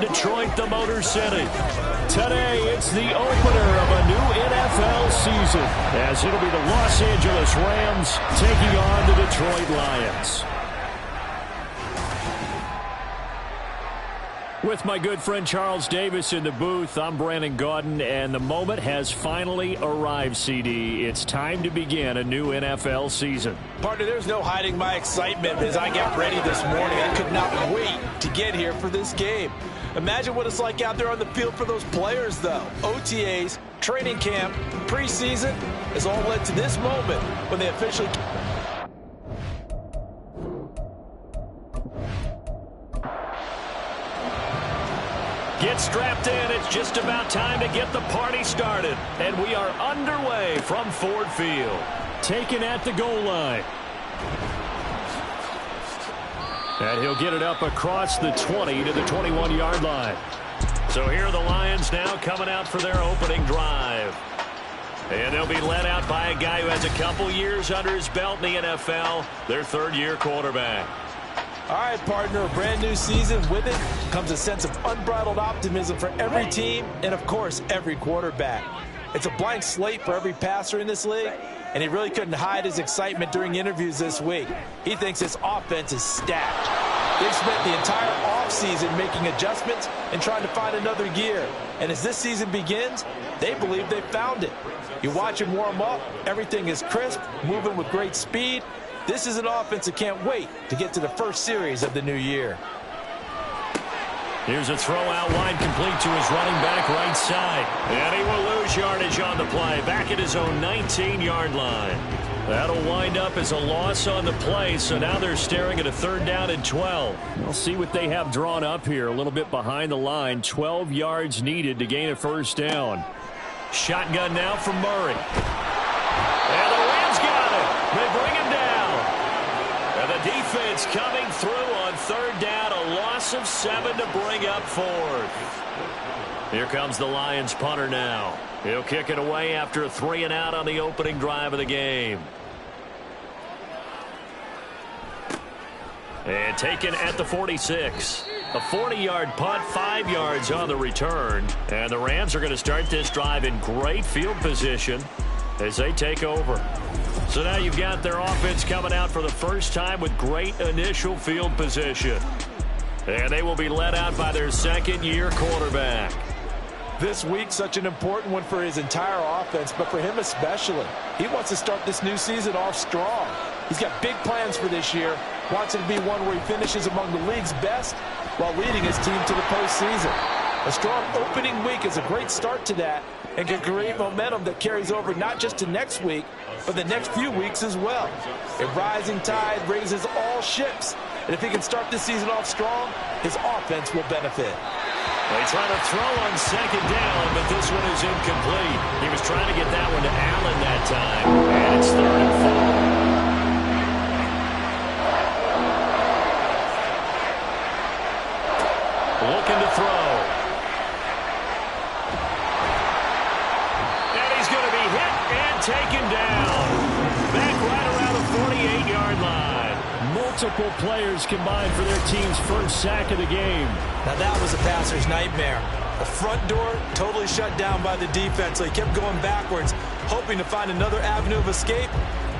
Detroit, the Motor City. Today, it's the opener of a new NFL season, as it'll be the Los Angeles Rams taking on the Detroit Lions. With my good friend Charles Davis in the booth, I'm Brandon Gaudin, and the moment has finally arrived, CD. It's time to begin a new NFL season. Partner, there's no hiding my excitement as I got ready this morning. I could not wait to get here for this game. Imagine what it's like out there on the field for those players, though. OTAs, training camp, preseason has all led to this moment when they officially... Get strapped in. It's just about time to get the party started. And we are underway from Ford Field. Taken at the goal line. And he'll get it up across the 20 to the 21-yard line. So here are the Lions now coming out for their opening drive. And they'll be led out by a guy who has a couple years under his belt in the NFL, their third-year quarterback. All right, partner, a brand new season. With it comes a sense of unbridled optimism for every team and, of course, every quarterback. It's a blank slate for every passer in this league, and he really couldn't hide his excitement during interviews this week. He thinks his offense is stacked. They've spent the entire offseason making adjustments and trying to find another gear. And as this season begins, they believe they've found it. You watch him warm up, everything is crisp, moving with great speed. This is an offense that can't wait to get to the first series of the new year. Here's a throw out wide, complete to his running back right side. And he will lose yardage on the play, back at his own 19-yard line. That'll wind up as a loss on the play, so now they're staring at a 3rd down and 12. We'll see what they have drawn up here, a little bit behind the line. 12 yards needed to gain a 1st down. Shotgun now from Murray. And the Rams got it. They bring him down. And the defense coming through on 3rd down, a loss of 7 to bring up 4th. Here comes the Lions punter now. He'll kick it away after a 3-and-out on the opening drive of the game. And taken at the 46. A 40-yard punt, 5 yards on the return. And the Rams are going to start this drive in great field position as they take over. So now you've got their offense coming out for the first time with great initial field position. And they will be led out by their 2nd-year quarterback. This week, such an important one for his entire offense, but for him especially. He wants to start this new season off strong. He's got big plans for this year. Wants it to be one where he finishes among the league's best while leading his team to the postseason. A strong opening week is a great start to that and can create momentum that carries over not just to next week, but the next few weeks as well. A rising tide raises all ships, and if he can start this season off strong, his offense will benefit. They try to throw on 2nd down, but this one is incomplete. He was trying to get that one to Allen that time, and it's 3rd and 4. Looking to throw. And he's going to be hit and taken down. Back right around the 48-yard line. Multiple players combined for their team's first sack of the game. Now that was a passer's nightmare. The front door totally shut down by the defense, so he kept going backwards, hoping to find another avenue of escape.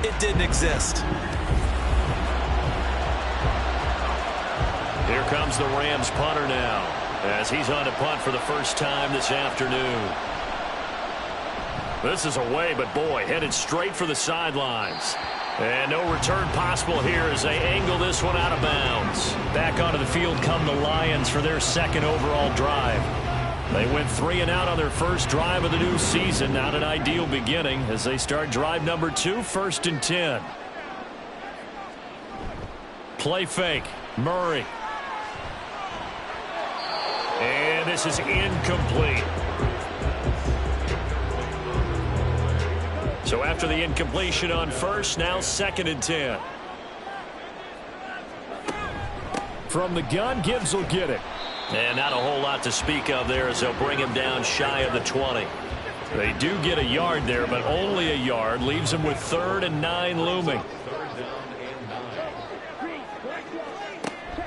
It didn't exist. Here comes the Rams punter now, as he's on to punt for the first time this afternoon. This is away, but boy, headed straight for the sidelines. And no return possible here as they angle this one out of bounds. Back onto the field come the Lions for their 2nd overall drive. They went 3-and-out on their first drive of the new season. Not an ideal beginning as they start drive number 2, 1st and 10. Play fake. Murray. And this is incomplete. So after the incompletion on 1st, now 2nd and 10. From the gun, Gibbs will get it. And not a whole lot to speak of there as they'll bring him down shy of the 20. They do get a yard there, but only a yard. Leaves him with 3rd and 9 looming.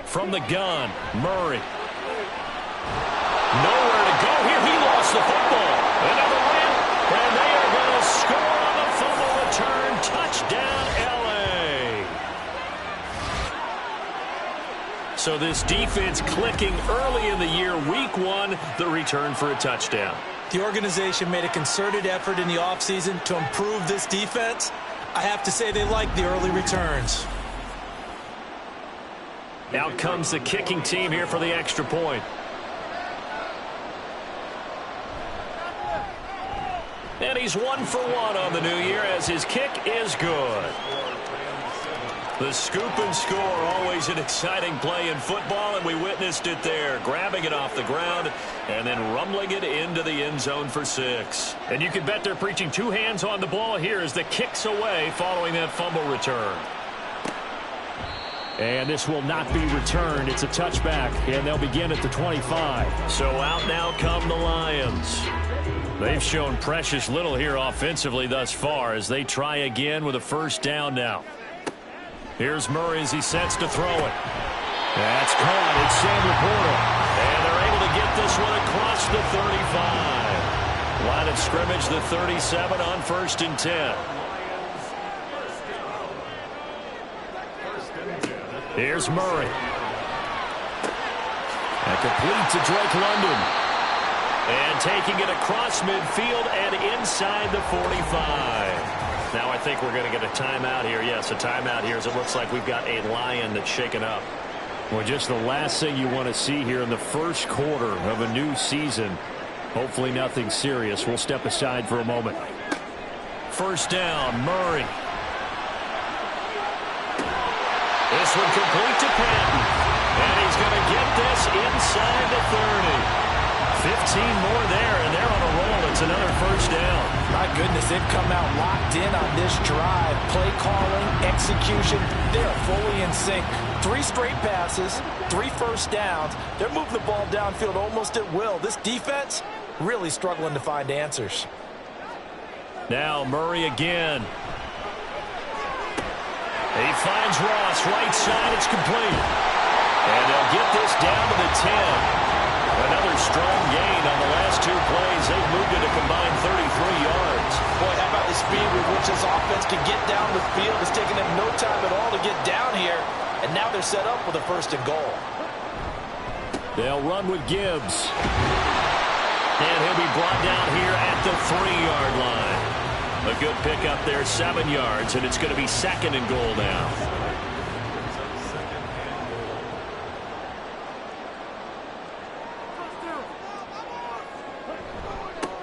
From the gun, Murray. So this defense clicking early in the year. Week 1, the return for a touchdown. The organization made a concerted effort in the offseason to improve this defense. I have to say they like the early returns. Out comes the kicking team here for the extra point. And he's 1 for 1 on the new year as his kick is good. The scoop and score, always an exciting play in football, and we witnessed it there, grabbing it off the ground and then rumbling it into the end zone for 6. And you can bet they're preaching 2 hands on the ball here as the kick's away following that fumble return. And this will not be returned. It's a touchback, and they'll begin at the 25. So out now come the Lions. They've shown precious little here offensively thus far as they try again with a first down now. Here's Murray as he sets to throw it. That's caught. It's Sam Laporta. And they're able to get this one across the 35. Line of scrimmage, the 37 on 1st and 10. Here's Murray. And complete to Drake London. And taking it across midfield and inside the 45. Now I think we're going to get a timeout here. Yes, a timeout here as it looks like we've got a Lion that's shaken up. Well, just the last thing you want to see here in the first quarter of a new season. Hopefully nothing serious. We'll step aside for a moment. First down, Murray. This one complete to Patton. And he's going to get this inside the 30. 15 more there, and they're on a roll. It's another first down. My goodness, they've come out locked in on this drive. Play calling, execution, they're fully in sync. 3 straight passes, 3 first downs. They're moving the ball downfield almost at will. This defense really struggling to find answers. Now Murray again. He finds Ross, right side, it's complete. And they'll get this down to the 10. Another strong gain on the last 2 plays. They've moved it a combined 33 yards. Boy, how about the speed with which this offense can get down the field? It's taken them no time at all to get down here. And now they're set up with a 1st and goal. They'll run with Gibbs. And he'll be brought down here at the 3-yard line. A good pickup there, 7 yards, and it's going to be 2nd and goal now.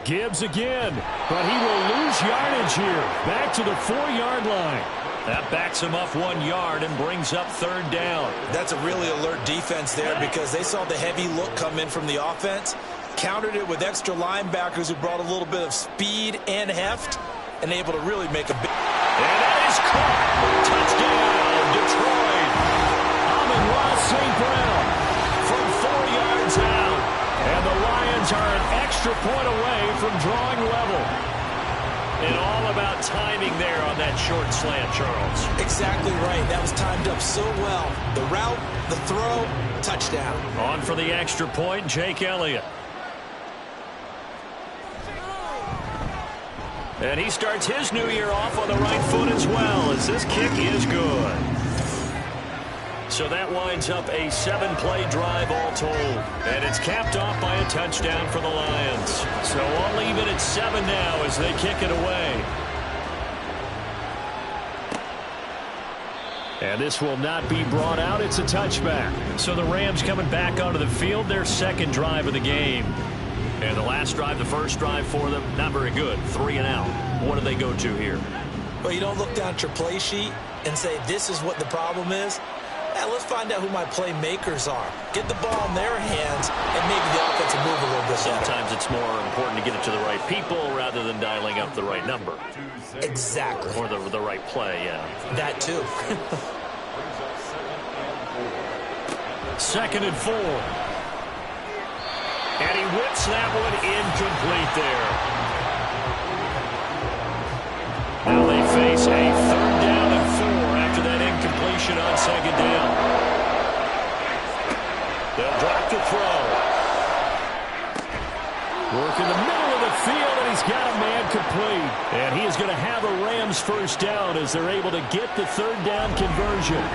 Gibbs again, but he will lose yardage here. Back to the 4-yard line. That backs him up 1 yard and brings up 3rd down. That's a really alert defense there because they saw the heavy look come in from the offense, countered it with extra linebackers who brought a little bit of speed and heft, and able to really make a big... And that is caught. Touchdown, Detroit. Amon-Ra St. Brown from 4 yards out. And the Lions are an extra point away from drawing level. And all about timing there on that short slant, Charles. Exactly right. That was timed up so well. The route, the throw, touchdown. On for the extra point, Jake Elliott. And he starts his new year off on the right foot as well, as this kick is good. So that winds up a 7-play drive all told. And it's capped off by a touchdown for the Lions. So I'll leave it at 7 now as they kick it away. And this will not be brought out. It's a touchback. So the Rams coming back onto the field, their 2nd drive of the game. And the last drive, the first drive for them, not very good. 3 and out. What do they go to here? Well, you don't look down at your play sheet and say, this is what the problem is. Now, let's find out who my playmakers are. Get the ball in their hands, and maybe the offense will move a little bit better. Sometimes it's more important to get it to the right people rather than dialing up the right number. Exactly. Or the right play, yeah. That, too. 2nd and 4. And he whips that one incomplete there. Now they face a 3rd down and 4 after that incompletion on 2nd down. They'll drop the throw. Work in the middle of the field, and he's got a man complete. And he is going to have a Rams 1st down as they're able to get the 3rd down conversion.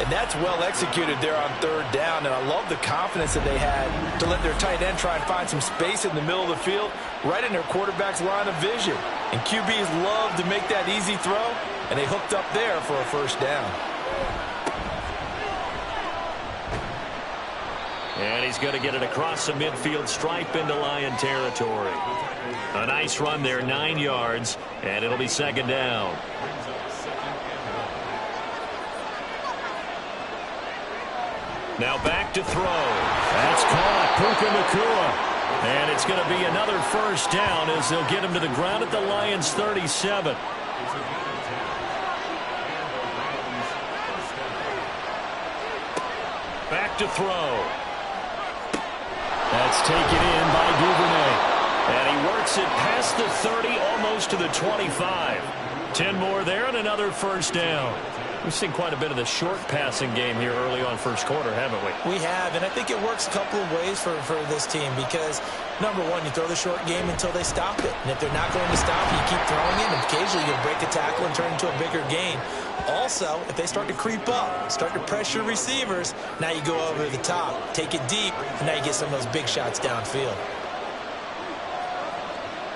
And that's well executed there on third down. And I love the confidence that they had to let their tight end try and find some space in the middle of the field, right in their quarterback's line of vision. And QBs love to make that easy throw, and they hooked up there for a first down. And he's going to get it across the midfield stripe into Lion territory. A nice run there, 9 yards, and it'll be second down. Now back to throw. That's caught. Puka Nacua. And it's going to be another first down as they'll get him to the ground at the Lions' 37. Back to throw. That's taken in by Duvernay. And he works it past the 30, almost to the 25. 10 more there and another first down. We've seen quite a bit of the short passing game here early on first quarter, haven't we? We have, and I think it works a couple of ways for this team because, number one, you throw the short game until they stop it. And if they're not going to stop it, you keep throwing it, and occasionally you'll break a tackle and turn into a bigger gain. Also, if they start to creep up, start to pressure receivers, now you go over the top, take it deep, and now you get some of those big shots downfield.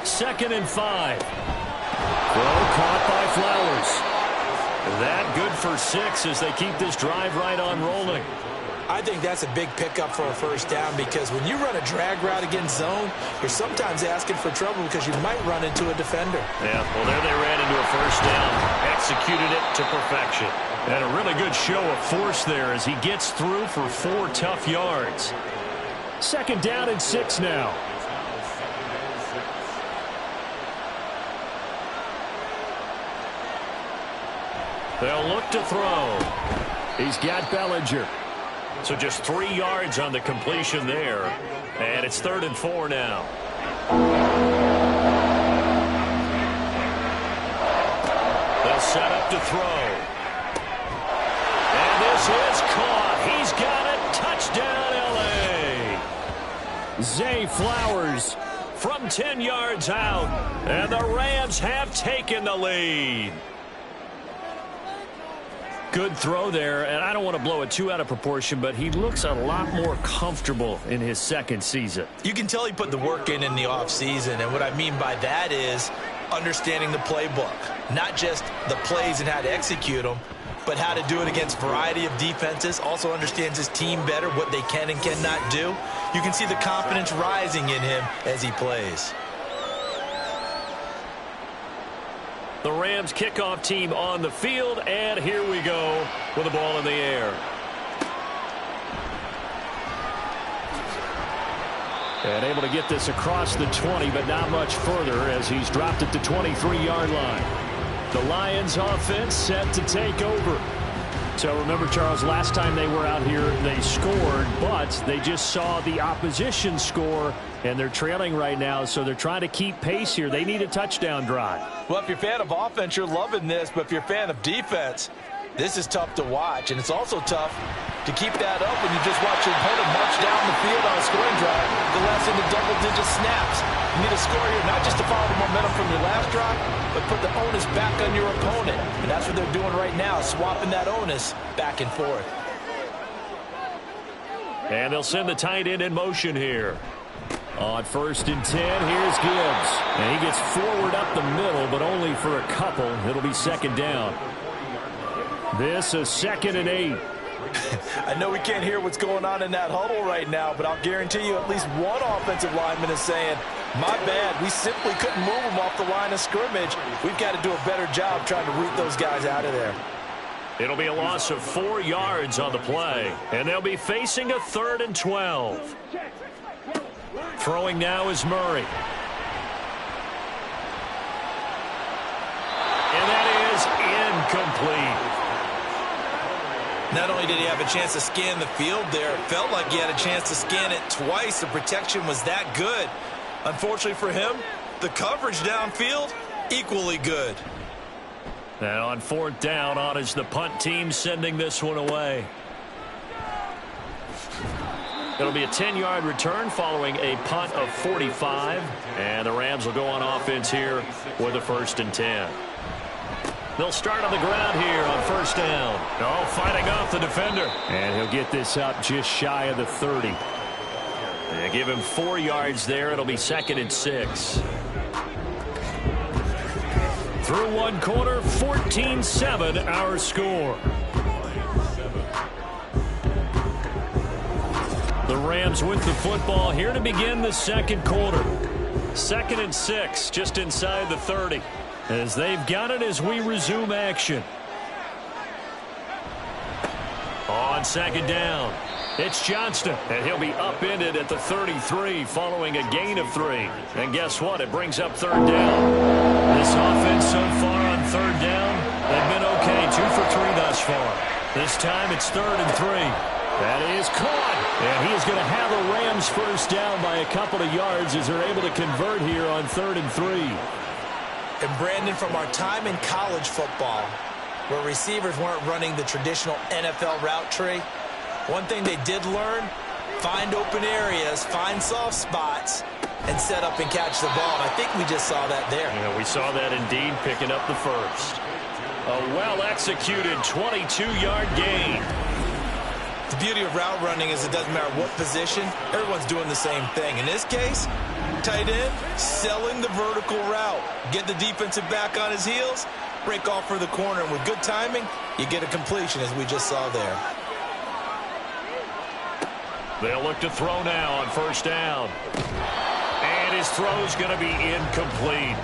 2nd and 5. Throw caught by Flowers. That good for 6 as they keep this drive right on rolling. I think that's a big pickup for a first down because when you run a drag route against zone, you're sometimes asking for trouble because you might run into a defender. Yeah, well, there they ran into a first down, executed it to perfection. And a really good show of force there as he gets through for 4 tough yards. 2nd down and 6 now. They'll look to throw. He's got Bellinger. So just 3 yards on the completion there. And it's 3rd and 4 now. They'll set up to throw. And this is caught. He's got it. Touchdown, L.A. Zay Flowers from 10 yards out. And the Rams have taken the lead. Good throw there, and I don't want to blow it too out of proportion, but he looks a lot more comfortable in his 2nd season. You can tell he put the work in the offseason, and what I mean by that is understanding the playbook. Not just the plays and how to execute them, but how to do it against a variety of defenses. Also understands his team better, what they can and cannot do. You can see the confidence rising in him as he plays. The Rams kickoff team on the field, and here we go with the ball in the air. And able to get this across the 20, but not much further as he's dropped it to 23-yard line. The Lions offense set to take over. So remember, Charles, last time they were out here, they scored, but they just saw the opposition score, and they're trailing right now, so they're trying to keep pace here. They need a touchdown drive. Well, if you're a fan of offense, you're loving this, but if you're a fan of defense, this is tough to watch, and it's also tough to keep that up when you just watch your opponent march down the field on a scoring drive, the last into double-digit snaps. You need a score here, not just to follow the momentum from your last drive, but put the onus back on your opponent. And that's what they're doing right now, swapping that onus back and forth. And they'll send the tight end in motion here. On 1st and 10, here's Gibbs. And he gets forward up the middle, but only for a couple. It'll be 2nd down. This is 2nd and 8. I know we can't hear what's going on in that huddle right now, but I'll guarantee you at least one offensive lineman is saying, my bad, we simply couldn't move them off the line of scrimmage. We've got to do a better job trying to root those guys out of there. It'll be a loss of 4 yards on the play, and they'll be facing a 3rd and 12. Throwing now is Murray. And that is incomplete. Not only did he have a chance to scan the field there, it felt like he had a chance to scan it twice. The protection was that good. Unfortunately for him, the coverage downfield, equally good. And on 4th down, on is the punt team sending this one away. It'll be a 10-yard return following a punt of 45. And the Rams will go on offense here with a 1st and 10. They'll start on the ground here on first down. Oh, fighting off the defender. And he'll get this up just shy of the 30. They give him 4 yards there. It'll be 2nd and 6. Through one quarter, 14-7 our score. The Rams with the football here to begin the second quarter. 2nd and 6, just inside the 30. As they've got it as we resume action. On 2nd down, it's Johnston, and he'll be upended at the 33 following a gain of 3. And guess what? It brings up 3rd down. This offense so far on 3rd down, they've been okay, 2 for 3 thus far. This time it's 3rd and 3. That is caught. And he is going to have the Rams first down by a couple of yards as they're able to convert here on 3rd and 3. And Brandon, from our time in college football, where receivers weren't running the traditional NFL route tree, one thing they did learn, find open areas, find soft spots, and set up and catch the ball. And I think we just saw that there. Yeah, we saw that indeed, picking up the first. A well-executed 22-yard gain. The beauty of route running is it doesn't matter what position, everyone's doing the same thing. In this case, tight end, selling the vertical route. Get the defensive back on his heels, break off for the corner. And with good timing, you get a completion, as we just saw there. They'll look to throw now on first down. And his throw's going to be incomplete.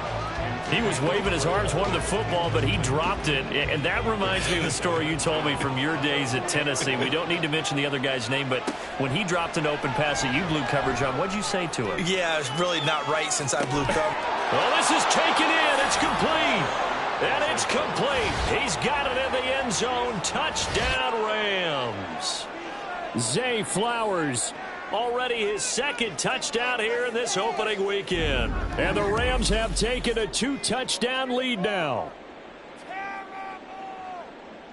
He was waving his arms, wanted the football, but he dropped it. And that reminds me of the story you told me from your days at Tennessee. We don't need to mention the other guy's name, but when he dropped an open pass that you blew coverage on, what'd you say to him? Yeah, it's really not right since I blew coverage. Well, this is taken in. It's complete. And it's complete. He's got it in the end zone. Touchdown, Rams. Zay Flowers, already his 2nd touchdown here in this opening weekend. And the Rams have taken a 2-touchdown lead now.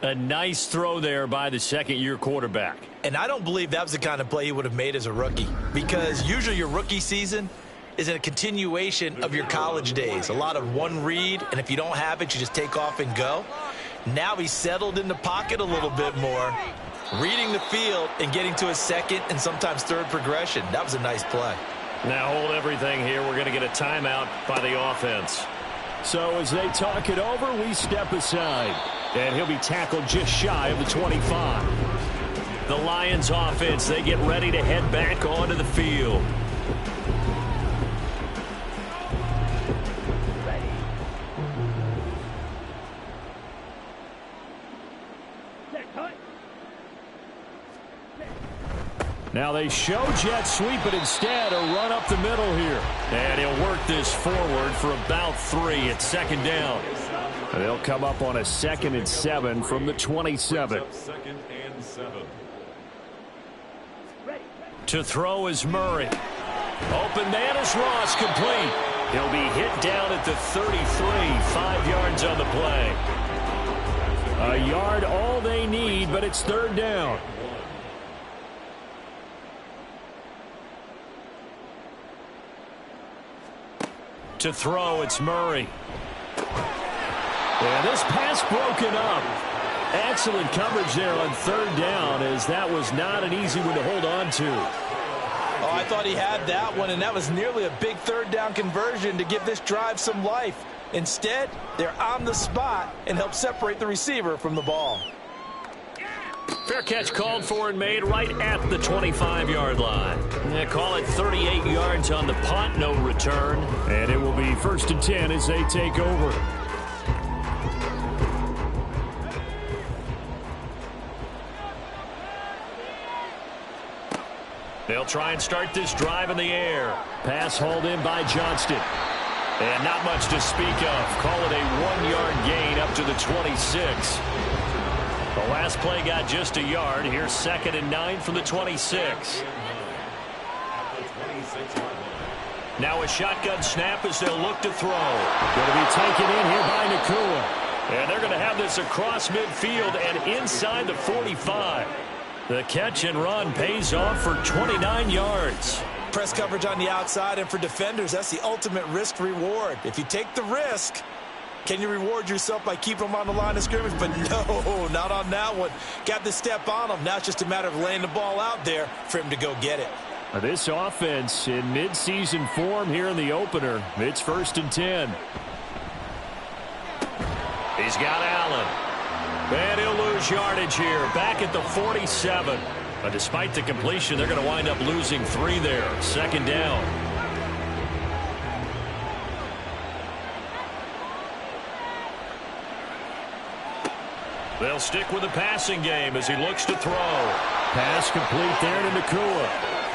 A nice throw there by the second-year quarterback. And I don't believe that was the kind of play he would have made as a rookie, because usually your rookie season is a continuation of your college days. A lot of one read, and if you don't have it, you just take off and go. Now he's settled in the pocket a little bit more, reading the field and getting to his 2nd and sometimes 3rd progression. That was a nice play. Now hold everything here. We're going to get a timeout by the offense. So as they talk it over, we step aside. And he'll be tackled just shy of the 25. The Lions offense, they get ready to head back onto the field. Now they show jet sweep, but instead a run up the middle here. And he'll work this forward for about 3 at 2nd down. They'll come up on a 2nd and 7 from the 27. To throw is Murray. Open man is Ross, complete. He'll be hit down at the 33, 5 yards on the play. A yard all they need, but it's 3rd down. To throw, it's Murray. And this pass broken up. Excellent coverage there on 3rd down, as that was not an easy one to hold on to. Oh, I thought he had that one, and that was nearly a big 3rd down conversion to give this drive some life. Instead, they're on the spot and help separate the receiver from the ball. Fair catch called for and made right at the 25-yard line. They call it 38 yards on the punt, no return. And it will be 1st and 10 as they take over. They'll try and start this drive in the air. Pass hauled in by Johnston. And not much to speak of. Call it a 1-yard gain up to the 26. The last play got just a yard. Here's 2nd and 9 from the 26. Now a shotgun snap as they'll look to throw. Going to be taken in here by Nacua. And they're going to have this across midfield and inside the 45. The catch and run pays off for 29 yards. Press coverage on the outside, and for defenders, that's the ultimate risk reward. If you take the risk, Can you reward yourself by keeping them on the line of scrimmage? But no, not on that one. Got to step on them. Now it's just a matter of laying the ball out there for him to go get it. This offense in midseason form here in the opener. It's 1st and 10. He's got Allen. And he'll lose yardage here. Back at the 47. But despite the completion, they're going to wind up losing 3 there. 2nd down. They'll stick with the passing game as he looks to throw. Pass complete there to Nacua.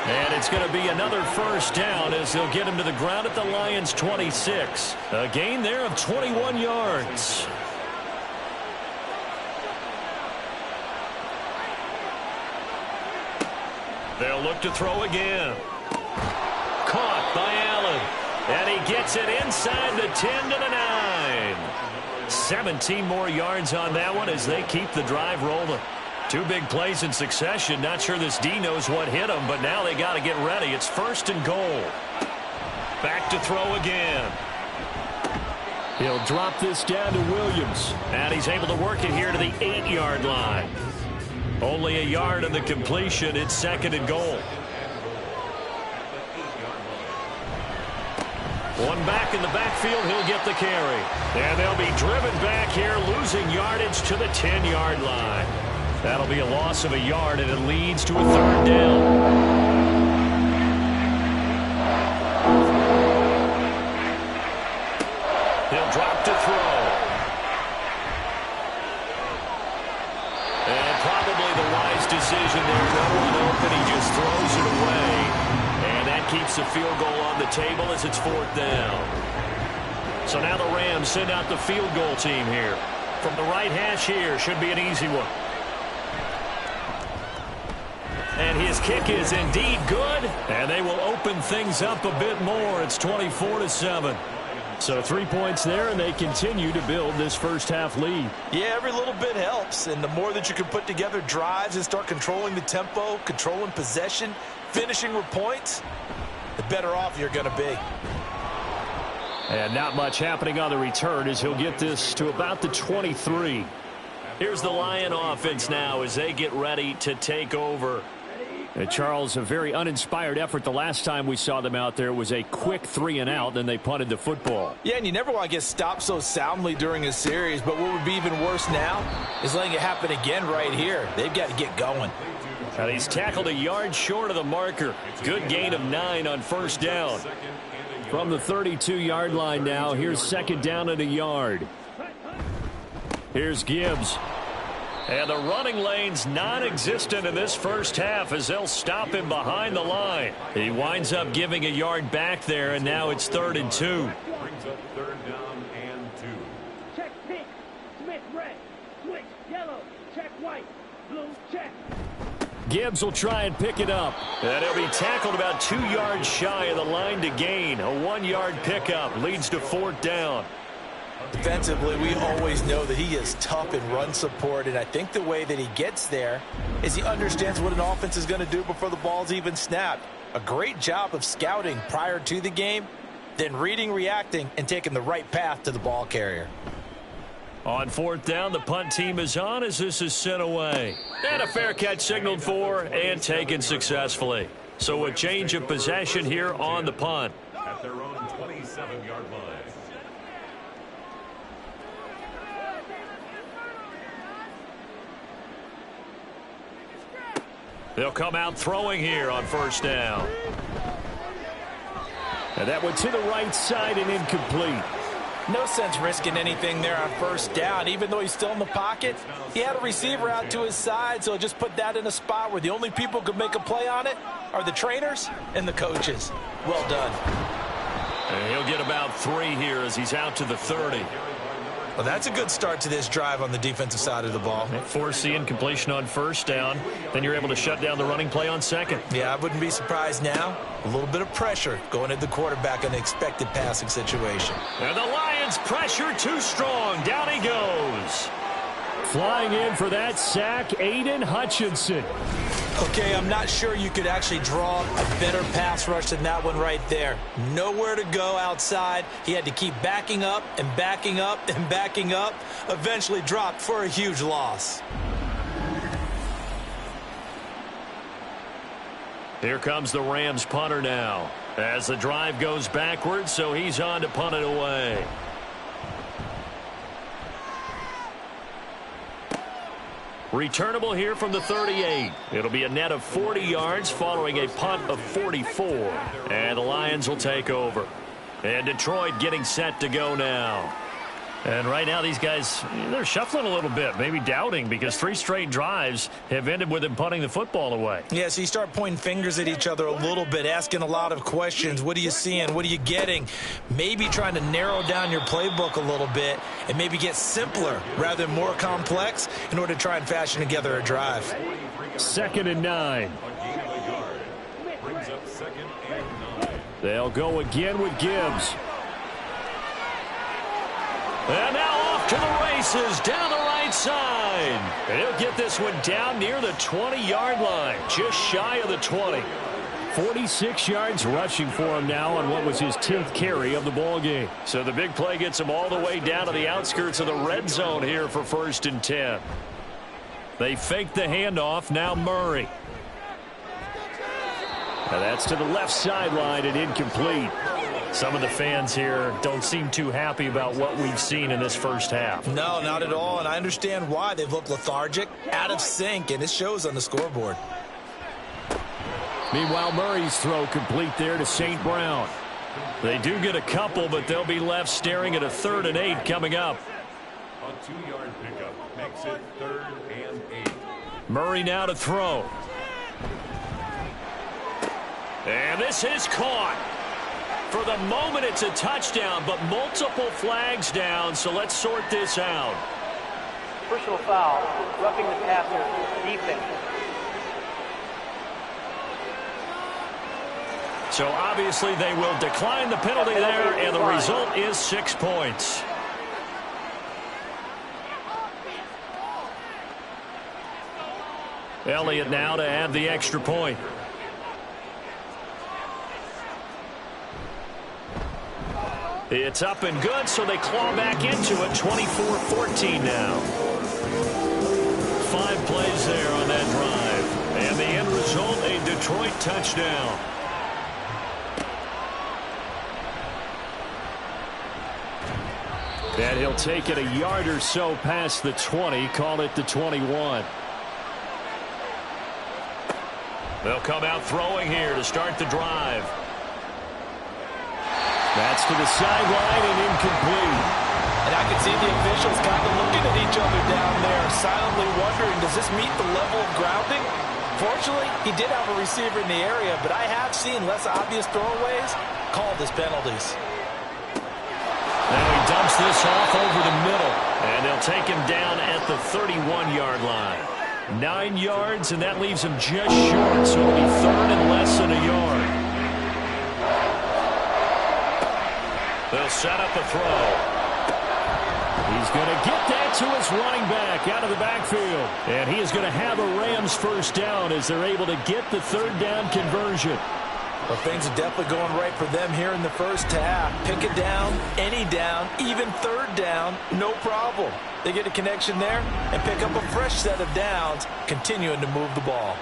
And it's going to be another 1st down as they'll get him to the ground at the Lions' 26. A gain there of 21 yards. They'll look to throw again. Caught by Allen. And he gets it inside the 10 to the 9. 17 more yards on that one as they keep the drive rolling. 2 big plays in succession. Not sure this D knows what hit him, but now they got to get ready. It's 1st and goal. Back to throw again. He'll drop this down to Williams. And he's able to work it here to the 8-yard line. Only a yard of the completion. It's 2nd and goal. One back in the backfield. He'll get the carry. And they'll be driven back here, losing yardage to the 10-yard line. That'll be a loss of a yard, and it leads to a 3rd down. He'll drop to throw. And probably the wise decision there. No one open. He just throws it away. And that keeps the field goal on the table as it's 4th down. So now the Rams send out the field goal team here. From the right hash here, should be an easy one. And his kick is indeed good. And they will open things up a bit more. It's 24-7. So 3 points there, and they continue to build this first half lead. Yeah, every little bit helps. And the more that you can put together drives and start controlling the tempo, controlling possession, finishing with points, the better off you're going to be. And not much happening on the return as he'll get this to about the 23. Here's the Lion offense now as they get ready to take over. And Charles, a very uninspired effort. The last time we saw them out there was a quick 3 and out, then they punted the football. Yeah, and you never want to get stopped so soundly during a series, but what would be even worse now is letting it happen again right here. They've got to get going. And he's tackled a yard short of the marker. Good gain of 9 on 1st down. From the 32-yard line now, here's 2nd down and a yard. Here's Gibbs. And the running lane's non-existent in this first half as they'll stop him behind the line. He winds up giving a yard back there, and now it's 3rd and 2. Brings up 3rd down and 2. Check pink, Smith red, switch yellow, check white, blue check. Gibbs will try and pick it up. And he'll be tackled about 2 yards shy of the line to gain. A 1-yard pickup leads to 4th down. Defensively, we always know that he is tough in run support, and I think the way that he gets there is he understands what an offense is going to do before the ball's even snapped. A great job of scouting prior to the game, then reading, reacting, and taking the right path to the ball carrier. On 4th down, the punt team is on as this is sent away. And a fair catch signaled for and taken successfully. So a change of possession here on the punt. At their own 27-yard line. They'll come out throwing here on 1st down. And that went to the right side and incomplete. No sense risking anything there on 1st down. Even though he's still in the pocket, he had a receiver out to his side, so just put that in a spot where the only people who could make a play on it are the trainers and the coaches. Well done. And he'll get about 3 here as he's out to the 30. Well, that's a good start to this drive on the defensive side of the ball. Force the incompletion on 1st down. Then you're able to shut down the running play on 2nd. Yeah, I wouldn't be surprised now. A little bit of pressure going at the quarterback in an expected passing situation. And the Lions pressure too strong. Down he goes. Flying in for that sack, Aiden Hutchinson. Okay, I'm not sure you could actually draw a better pass rush than that one right there. Nowhere to go outside. He had to keep backing up and backing up and backing up. Eventually dropped for a huge loss. Here comes the Rams punter now. As the drive goes backwards, so he's on to punt it away. Returnable here from the 38. It'll be a net of 40 yards following a punt of 44. And the Lions will take over. And Detroit getting set to go now. And right now these guys, they're shuffling a little bit, maybe doubting, because 3 straight drives have ended with them punting the football away. Yeah, so you start pointing fingers at each other a little bit, asking a lot of questions. What are you seeing? What are you getting? Maybe trying to narrow down your playbook a little bit and maybe get simpler rather than more complex in order to try and fashion together a drive. 2nd and 9. Brings up 2nd and 9. They'll go again with Gibbs. And now off to the races down the right side. And he'll get this one down near the 20-yard line, just shy of the 20. 46 yards rushing for him now on what was his 10th carry of the ball game. So the big play gets him all the way down to the outskirts of the red zone here for 1st and 10. They fake the handoff. Now Murray. Now that's to the left sideline and incomplete. Some of the fans here don't seem too happy about what we've seen in this first half. No, not at all, and I understand why. They've looked lethargic, out of sync, and it shows on the scoreboard. Meanwhile, Murray's throw complete there to St. Brown. They do get a couple, but they'll be left staring at a 3rd and 8 coming up. A 2-yard pickup makes it 3rd and 8. Murray now to throw. And this is caught. For the moment, it's a touchdown, but multiple flags down, so let's sort this out. Personal foul, roughing the passer, defense. So obviously they will decline the penalty there, and the result is 6 points. Elliott now to add the extra point. It's up and good, so they claw back into it. 24-14 now. 5 plays there on that drive. And the end result, a Detroit touchdown. And he'll take it a yard or so past the 20, call it the 21. They'll come out throwing here to start the drive. That's to the sideline and incomplete. And I can see the officials kind of looking at each other down there, silently wondering, does this meet the level of grounding? Fortunately, he did have a receiver in the area, but I have seen less obvious throwaways called as penalties. Now he dumps this off over the middle, and they'll take him down at the 31-yard line. 9 yards, and that leaves him just short, so it'll be 3rd and less than a yard. They'll set up a throw. He's going to get that to his running back out of the backfield. And he is going to have a Rams first down as they're able to get the 3rd down conversion. Well, things are definitely going right for them here in the first half. Pick it down, any down, even 3rd down, no problem. They get a connection there and pick up a fresh set of downs, continuing to move the ball.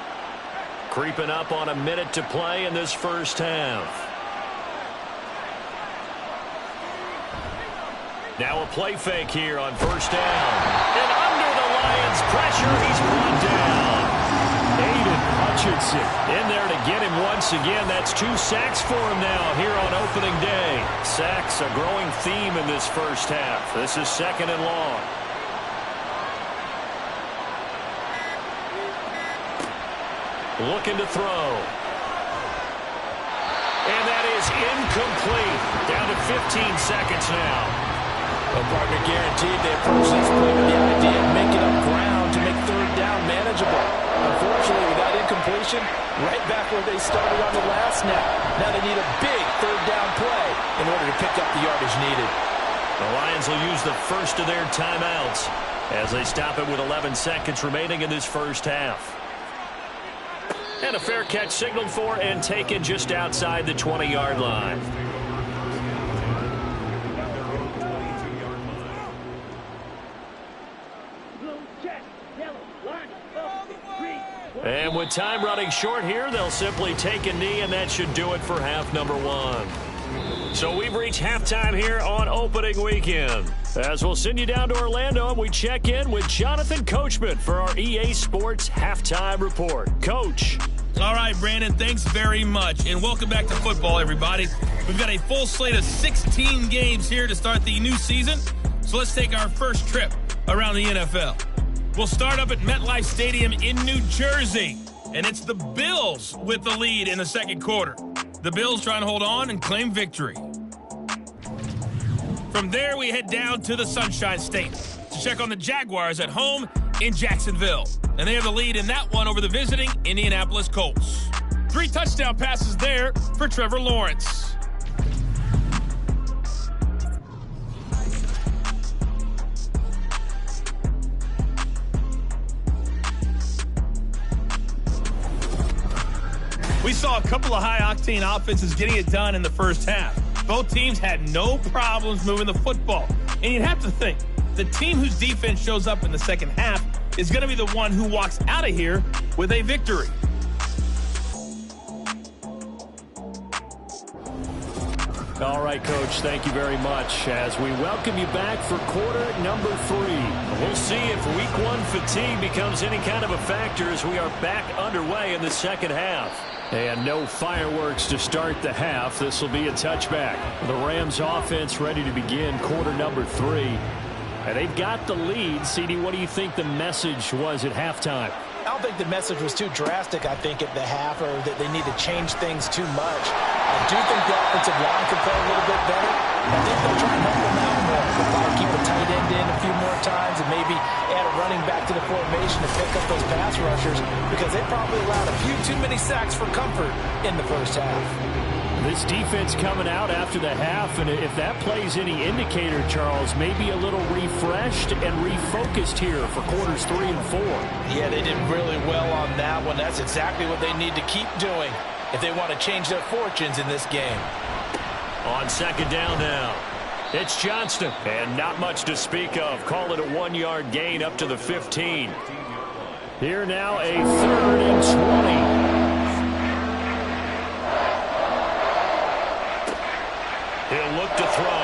Creeping up on a minute to play in this first half. Now a play fake here on 1st down. And under the Lions' pressure, he's brought down. Aiden Hutchinson in there to get him once again. That's 2 sacks for him now here on opening day. Sacks a growing theme in this first half. This is 2nd and long. Looking to throw. And that is incomplete. Down to 15 seconds now. Well, partner, guaranteed they approach this play with the idea of making up ground to make 3rd down manageable. Unfortunately, with that incompletion, right back where they started on the last snap. Now they need a big 3rd down play in order to pick up the yardage needed. The Lions will use the first of their timeouts. as they stop it with 11 seconds remaining in this first half. And a fair catch signaled for and taken just outside the 20-yard line. And with time running short here, they'll simply take a knee, and that should do it for half number one. So we've reached halftime here on opening weekend. As we'll send you down to Orlando, and we check in with Jonathan Coachman for our EA Sports Halftime Report. Coach. All right, Brandon, thanks very much. And welcome back to football, everybody. We've got a full slate of 16 games here to start the new season. So let's take our first trip around the NFL. We'll start up at MetLife Stadium in New Jersey. And it's the Bills with the lead in the second quarter. The Bills trying to hold on and claim victory. From there, we head down to the Sunshine State to check on the Jaguars at home in Jacksonville. And they have the lead in that one over the visiting Indianapolis Colts. 3 touchdown passes there for Trevor Lawrence. We saw a couple of high-octane offenses getting it done in the first half. Both teams had no problems moving the football. And you'd have to think, the team whose defense shows up in the second half is going to be the one who walks out of here with a victory. All right, Coach, thank you very much as we welcome you back for quarter number 3. We'll see if week 1 fatigue becomes any kind of a factor as we are back underway in the second half. And no fireworks to start the half. This will be a touchback. The Rams offense ready to begin quarter number 3. And they've got the lead. CD, what do you think the message was at halftime? I don't think the message was too drastic, I think, at the half, or that they need to change things too much. I do think the offensive line could play a little bit better. I think they'll try and help them out more. They'll probably keep a tight end in a few more times and maybe add a running back to the formation to pick up those pass rushers, because they probably allowed a few too many sacks for comfort in the first half. This defense coming out after the half, and if that plays any indicator, Charles, maybe a little refreshed and refocused here for quarters 3 and 4. Yeah, they did really well on that one. That's exactly what they need to keep doing if they want to change their fortunes in this game. On second down now, it's Johnston, and not much to speak of. Call it a 1-yard gain up to the 15. Here now, a 3rd and 20. He'll look to throw.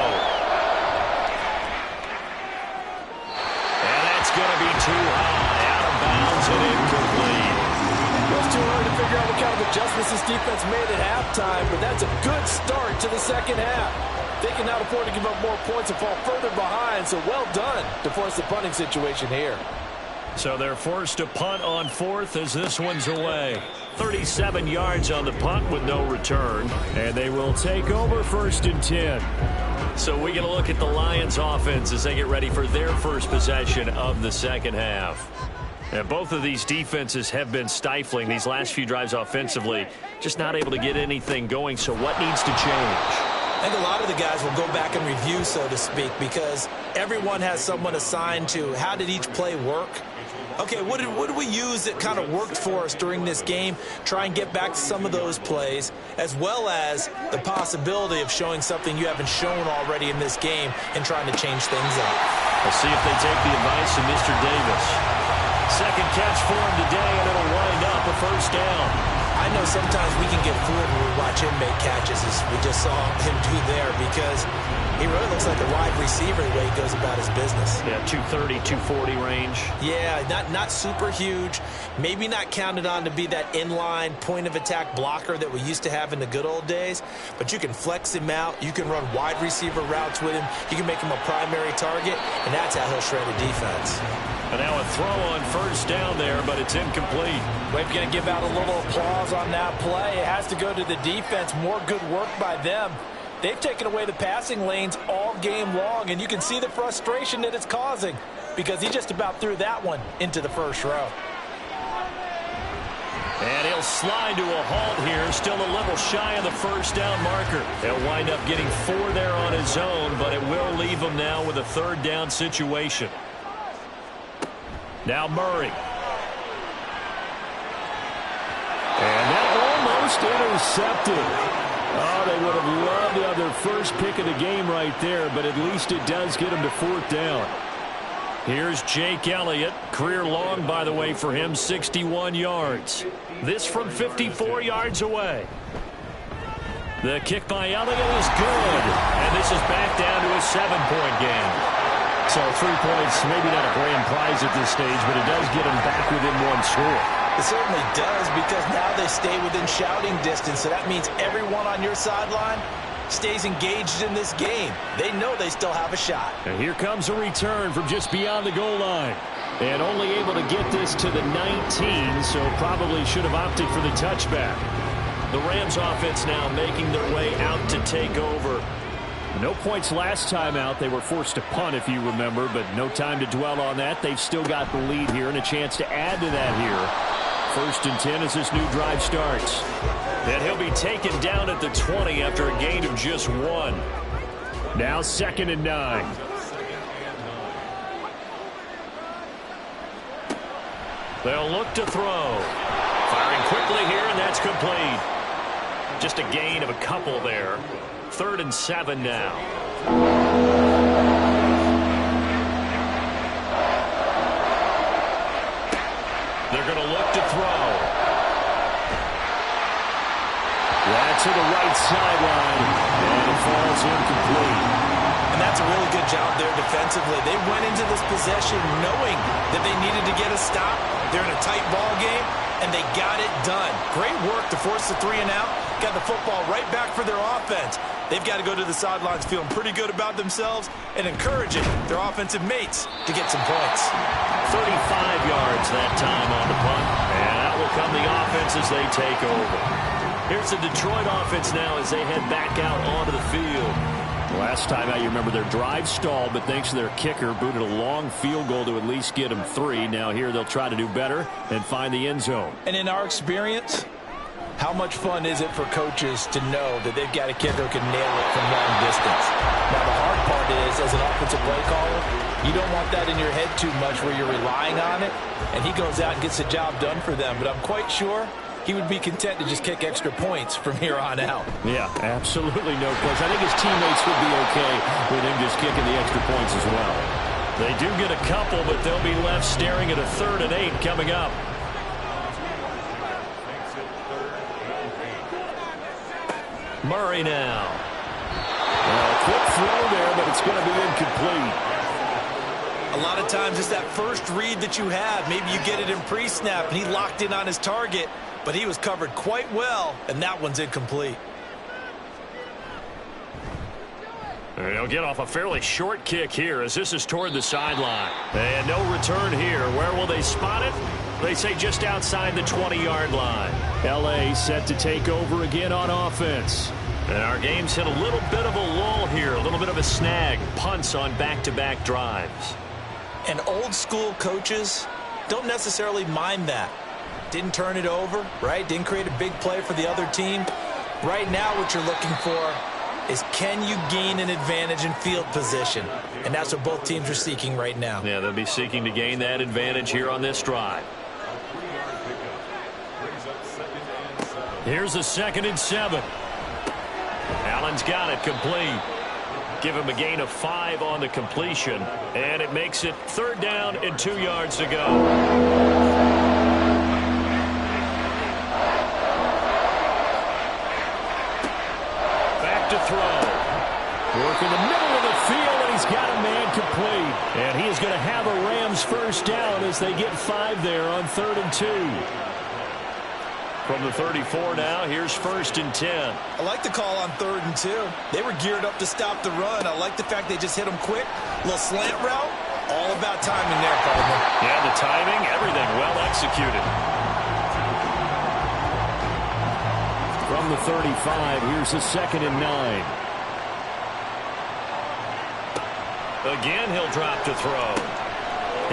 And that's going to be too high, out of bounds and incomplete. It's too early to figure out what kind of adjustments this defense made at halftime, but that's a good start to the second half. They can now afford to give up more points and fall further behind, so well done to force the punting situation here. So they're forced to punt on 4th as this one's away. 37 yards on the punt with no return. And they will take over 1st and 10. So we get a look at the Lions offense as they get ready for their first possession of the second half. And both of these defenses have been stifling these last few drives offensively. Just not able to get anything going. So what needs to change? I think a lot of the guys will go back and review, so to speak, because everyone has someone assigned to how did each play work. Okay, what did we use that kind of worked for us during this game? Try and get back to some of those plays, as well as the possibility of showing something you haven't shown already in this game and trying to change things up. We'll see if they take the advice of Mr. Davis. Second catch for him today, and it'll wind up a 1st down. I know sometimes we can get fooled when we watch him make catches, as we just saw him do there, because he really looks like a wide receiver the way he goes about his business. Yeah, 230, 240 range. Yeah, not super huge. Maybe not counted on to be that inline point-of-attack blocker that we used to have in the good old days, but you can flex him out. You can run wide receiver routes with him. You can make him a primary target, and that's how he'll shred a defense. And now a throw on 1st down there, but it's incomplete. We're going to give out a little applause on that play. It has to go to the defense. More good work by them. They've taken away the passing lanes all game long, and you can see the frustration that it's causing because he just about threw that one into the first row. And he'll slide to a halt here, still a little shy of the 1st down marker. He'll wind up getting 4 there on his own, but it will leave him now with a 3rd down situation. Now Murray. And that almost intercepted. Oh, they would have loved to have their first pick of the game right there, but at least it does get them to 4th down. Here's Jake Elliott. Career long, by the way, for him, 61 yards. This from 54 yards away. The kick by Elliott is good. And this is back down to a 7-point game. So 3 points, maybe not a grand prize at this stage, but it does get them back within 1 score. It certainly does, because now they stay within shouting distance. So that means everyone on your sideline stays engaged in this game. They know they still have a shot. And here comes a return from just beyond the goal line. And only able to get this to the 19, so probably should have opted for the touchback. The Rams offense now making their way out to take over. No points last time out. They were forced to punt, if you remember, but no time to dwell on that. They've still got the lead here and a chance to add to that here. 1st and 10 as this new drive starts. And he'll be taken down at the 20 after a gain of just 1. Now 2nd and 9. They'll look to throw. Firing quickly here, and that's complete. Just a gain of a couple there. 3rd and 7 now. They're going to look to throw. That's to the right sideline, and it falls incomplete. And that's a really good job there defensively. They went into this possession knowing that they needed to get a stop. They're in a tight ball game, and they got it done. Great work to force the 3 and out. Got the football right back for their offense. They've got to go to the sidelines feeling pretty good about themselves and encouraging their offensive mates to get some points. 35 yards that time on the punt. And out will come the offense as they take over. Here's the Detroit offense now as they head back out onto the field. Last time out, you remember their drive stalled, but thanks to their kicker, booted a long field goal to at least get them 3. Now here they'll try to do better and find the end zone. And in our experience, how much fun is it for coaches to know that they've got a kicker who can nail it from long distance? Now, the hard part is, as an offensive play caller, you don't want that in your head too much where you're relying on it, and he goes out and gets the job done for them. But I'm quite sure he would be content to just kick extra points from here on out. Yeah, absolutely no question. I think his teammates would be okay with him just kicking the extra points as well. They do get a couple, but they'll be left staring at a 3rd and 8 coming up. Murray now. A quick throw there, but it's going to be incomplete. A lot of times it's that first read that you have. Maybe you get it in pre-snap, and he locked in on his target, but he was covered quite well, and that one's incomplete. They'll get off a fairly short kick here as this is toward the sideline. And no return here. Where will they spot it? They say just outside the 20-yard line. L.A. set to take over again on offense. And our game's hit a little bit of a lull here, a little bit of a snag. Punts on back-to-back drives. And old-school coaches don't necessarily mind that. Didn't turn it over, right? Didn't create a big play for the other team. Right now what you're looking for is, can you gain an advantage in field position? And that's what both teams are seeking right now. Yeah, they'll be seeking to gain that advantage here on this drive. Here's a 2nd and 7. Allen's got it complete. Give him a gain of 5 on the completion. And it makes it 3rd down and 2 yards to go. Back to throw. Work in the middle of the field, and he's got a man complete. And he is going to have a Rams 1st down as they get 5 there on 3rd and 2. From the 34 now, here's 1st and 10. I like the call on 3rd and 2. They were geared up to stop the run. I like the fact they just hit them quick. A little slant route. All about timing there, partner. Yeah, the timing, everything well executed. From the 35, here's a 2nd and 9. Again, he'll drop to throw.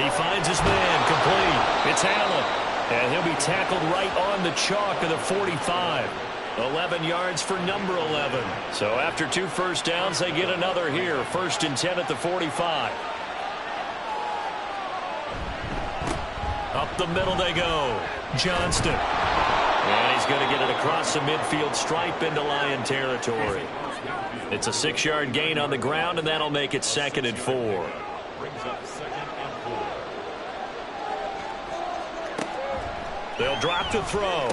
He finds his man complete. It's Allen. And he'll be tackled right on the chalk of the 45. 11 yards for number 11. So after 2 first downs, they get another here. 1st and 10 at the 45. the middle they go. Johnston. And he's going to get it across the midfield stripe into Lion territory. It's a 6-yard gain on the ground, and that'll make it 2nd and 4. Brings up 2nd and 4. They'll drop to throw.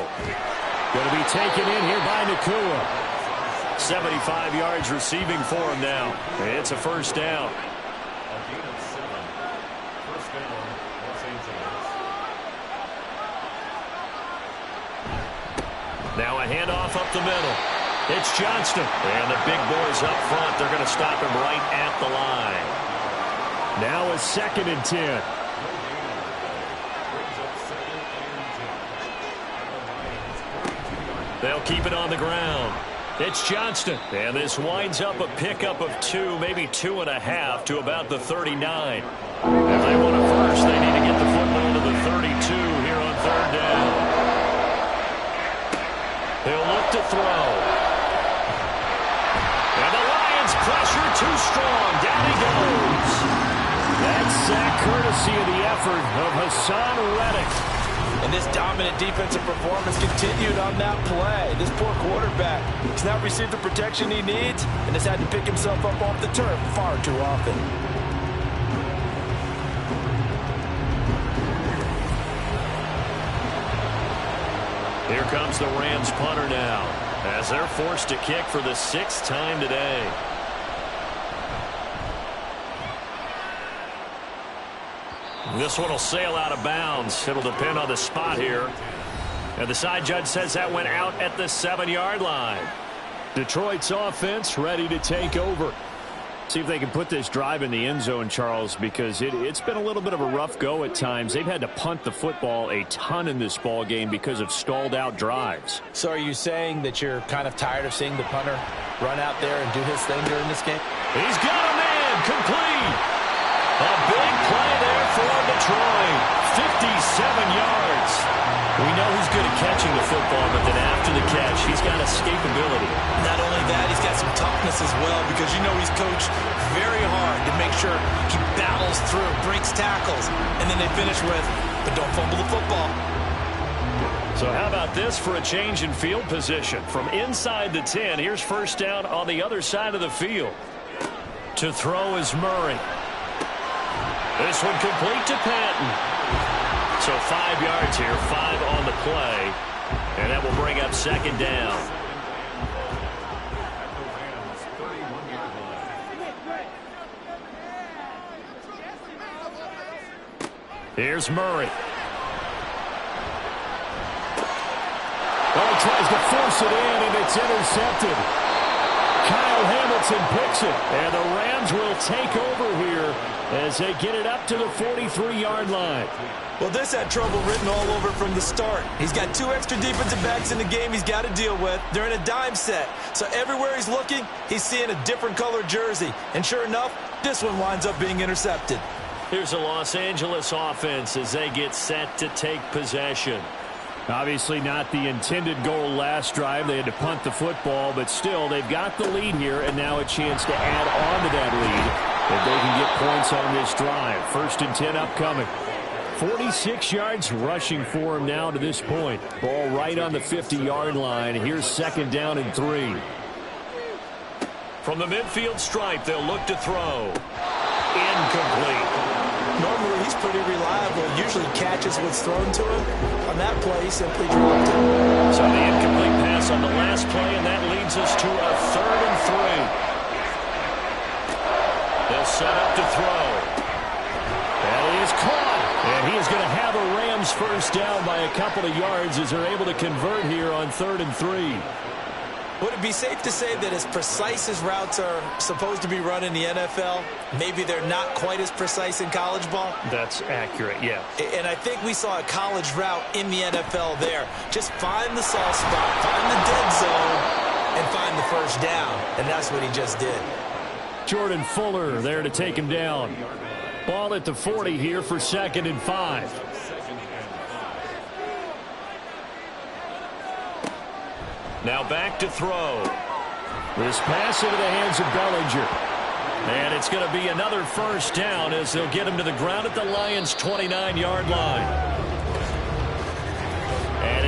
Going to be taken in here by Nacua. 75 yards receiving for him now. It's a first down. A gain of 7. First down, Los Angeles. Now a handoff up the middle. It's Johnston. And the big boys up front. They're going to stop him right at the line. Now a 2nd and 10. They'll keep it on the ground. It's Johnston. And this winds up a pickup of 2, maybe 2.5 to about the 39. If they want a first, they need to get the football to the 32 here on 3rd down. They'll look to throw. And the Lions pressure too strong. Down he goes. That sack courtesy of the effort of Hassan Reddick. And this dominant defensive performance continued on that play. This poor quarterback has not received the protection he needs and has had to pick himself up off the turf far too often. Here comes the Rams punter now as they're forced to kick for the 6th time today. This one will sail out of bounds. It'll depend on the spot here. And the side judge says that went out at the 7-yard line. Detroit's offense ready to take over. See if they can put this drive in the end zone, Charles, because it's been a little bit of a rough go at times. They've had to punt the football a ton in this ball game because of stalled out drives. So are you saying that you're kind of tired of seeing the punter run out there and do his thing during this game? He's got a man complete. A big play there for Detroit. 57 yards. We know he's good at catching the football, but then after the catch, he's got escapability. Not only that, he's got some toughness as well, because you know he's coached very hard to make sure he battles through, breaks tackles, and then they finish with, but don't fumble the football. So how about this for a change in field position? From inside the 10, here's first down on the other side of the field. To throw is Murray. This one complete to Patton. So 5 yards here, 5 on the play. And that will bring up 2nd down. Here's Murray. Well, he tries to force it in, and it's intercepted. Kyle Hamilton picks it, and the Rams will take over here as they get it up to the 43-yard line. Well, this had trouble written all over from the start. He's got 2 extra defensive backs in the game he's got to deal with. They're in a dime set. So everywhere he's looking, he's seeing a different color jersey. And sure enough, this one winds up being intercepted. Here's the Los Angeles offense as they get set to take possession. Obviously not the intended goal last drive. They had to punt the football, but still, they've got the lead here, and now a chance to add on to that lead if they can get points on this drive. 1st and 10 upcoming. 46 yards rushing for him now to this point. Ball right on the 50-yard line. Here's 2nd down and 3. From the midfield stripe, they'll look to throw. Incomplete. Normally, he's pretty reliable. Usually catches what's thrown to him. On that play, he simply dropped it. So the incomplete pass on the last play, and that leads us to a 3rd and 3. They'll set up to throw. That is caught. And he is going to have a Rams first down by a couple of yards as they're able to convert here on 3rd and 3. Would it be safe to say that as precise as routes are supposed to be run in the NFL, maybe they're not quite as precise in college ball? That's accurate, yeah. And I think we saw a college route in the NFL there. Just find the soft spot, find the dead zone, and find the first down. And that's what he just did. Jordan Fuller there to take him down. Ball at the 40 here for 2nd and 5. Now back to throw. This pass into the hands of Bellinger. And it's going to be another first down as they'll get him to the ground at the Lions' 29-yard line.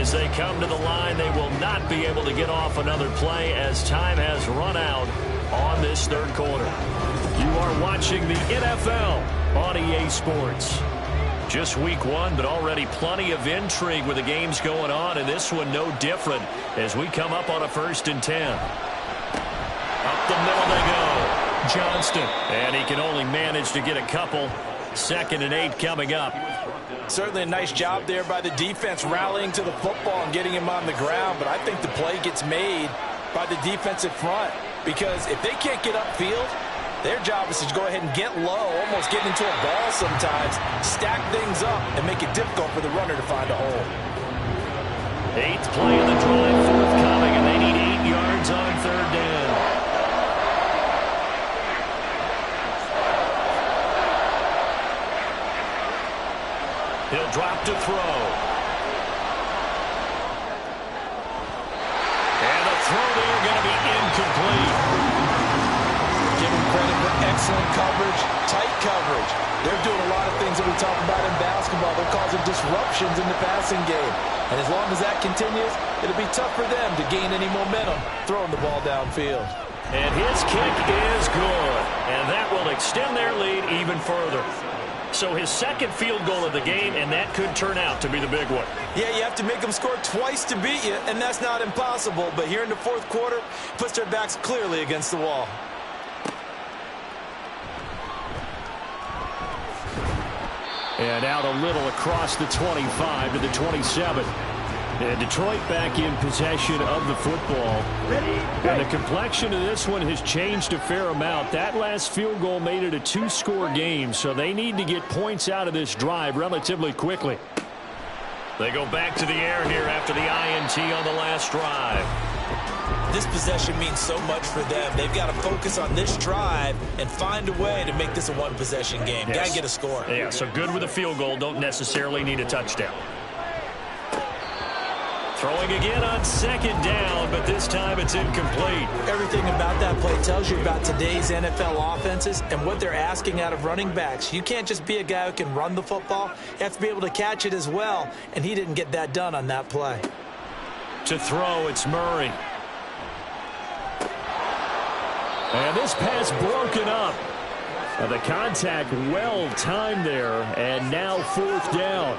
as they come to the line. They will not be able to get off another play as time has run out on this third quarter. You are watching the NFL on EA Sports. Just week one, but already plenty of intrigue with the games going on, and this one no different as we come up on a 1st and 10. Up the middle they go. Johnston, and he can only manage to get a couple. 2nd and 8 coming up. Certainly a nice job there by the defense rallying to the football and getting him on the ground, but I think the play gets made by the defensive front because if they can't get upfield, their job is to go ahead and get low, almost get into a ball sometimes, stack things up, and make it difficult for the runner to find a hole. 8th play of the drive forthcoming, and they need 8 yards on 3rd down. He'll drop to throw. And the throw there going to be incomplete. Give them credit for excellent coverage, tight coverage. They're doing a lot of things that we talk about in basketball. They're causing disruptions in the passing game. And as long as that continues, it'll be tough for them to gain any momentum throwing the ball downfield. And his kick is good. And that will extend their lead even further. So his 2nd field goal of the game, and that could turn out to be the big one. Yeah, you have to make them score twice to beat you, and that's not impossible. But here in the 4th quarter, puts their backs clearly against the wall. And out a little across the 25 to the 27. And Detroit back in possession of the football. And the complexion of this one has changed a fair amount. That last field goal made it a 2-score game, so they need to get points out of this drive relatively quickly. They go back to the air here after the INT on the last drive. This possession means so much for them. They've got to focus on this drive and find a way to make this a one-possession game. Yes. Got to get a score. Yeah, so good with a field goal. Don't necessarily need a touchdown. Throwing again on 2nd down, but this time it's incomplete. Everything about that play tells you about today's NFL offenses and what they're asking out of running backs. You can't just be a guy who can run the football. You have to be able to catch it as well, and he didn't get that done on that play. To throw, it's Murray. And this pass broken up. The contact well timed there, and now 4th down.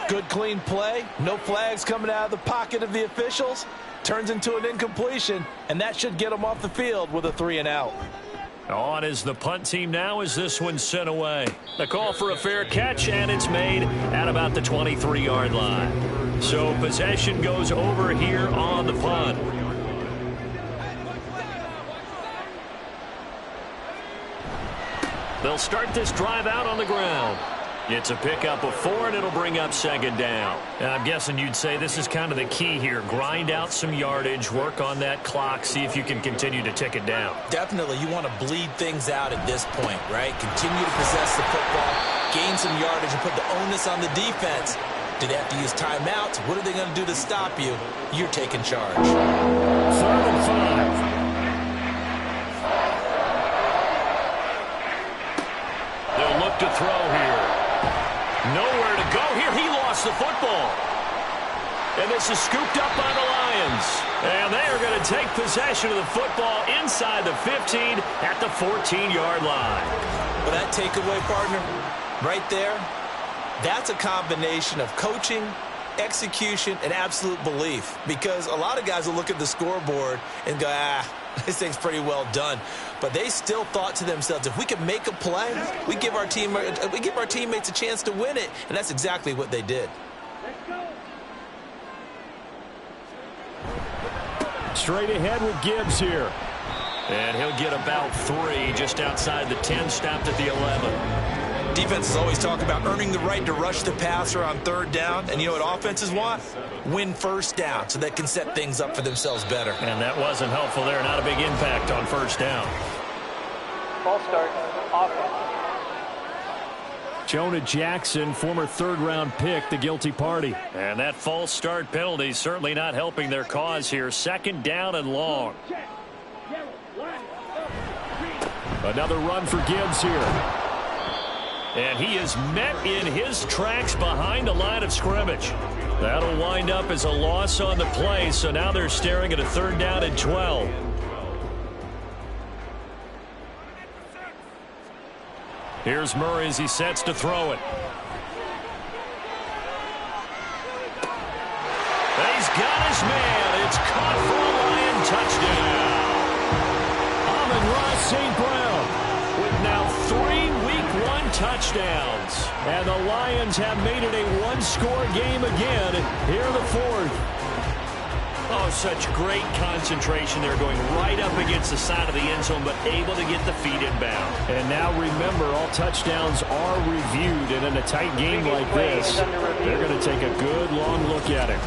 Good, clean play. No flags coming out of the pocket of the officials. Turns into an incompletion, and that should get them off the field with a 3-and-out. On is the punt team now as this one's sent away. The call for a fair catch, and it's made at about the 23-yard line. So possession goes over here on the punt. They'll start this drive out on the ground. It's a pickup of 4, and it'll bring up 2nd down. And I'm guessing you'd say this is kind of the key here. Grind out some yardage, work on that clock, see if you can continue to tick it down. Definitely, you want to bleed things out at this point, right? Continue to possess the football, gain some yardage, and put the onus on the defense. Do they have to use timeouts? What are they going to do to stop you? You're taking charge. 3rd and 5. They'll look to throw here. Nowhere to go here. He lost the football. And this is scooped up by the Lions. And they are going to take possession of the football inside the 15 at the 14-yard line. Well, that takeaway, partner, right there, that's a combination of coaching, execution, and absolute belief. Because a lot of guys will look at the scoreboard and go, this thing's pretty well done. But they still thought to themselves, if we can make a play, we give our teammates a chance to win it. And that's exactly what they did. Straight ahead with Gibbs here. And he'll get about 3 just outside the 10, stopped at the 11. Defenses always talk about earning the right to rush the passer on 3rd down. And you know what offenses want? Win 1st down so they can set things up for themselves better. And that wasn't helpful there. Not a big impact on 1st down. False start. Offense. Jonah Jackson, former 3rd-round pick, the guilty party. And that false start penalty certainly not helping their cause here. 2nd down and long. Another run for Gibbs here. And he is met in his tracks behind the line of scrimmage. That'll wind up as a loss on the play, so now they're staring at a 3rd down and 12. Here's Murray as he sets to throw it. He's got his man. It's caught for a Lion touchdown. Amon-Ra St. Brown with now 3 Week 1 touchdowns. And the Lions have made it a 1-score game again here in the 4th. Oh, such great concentration. They're going right up against the side of the end zone, but able to get the feet inbound. And now remember, all touchdowns are reviewed. And in a tight game like this, they're going to take a good long look at it.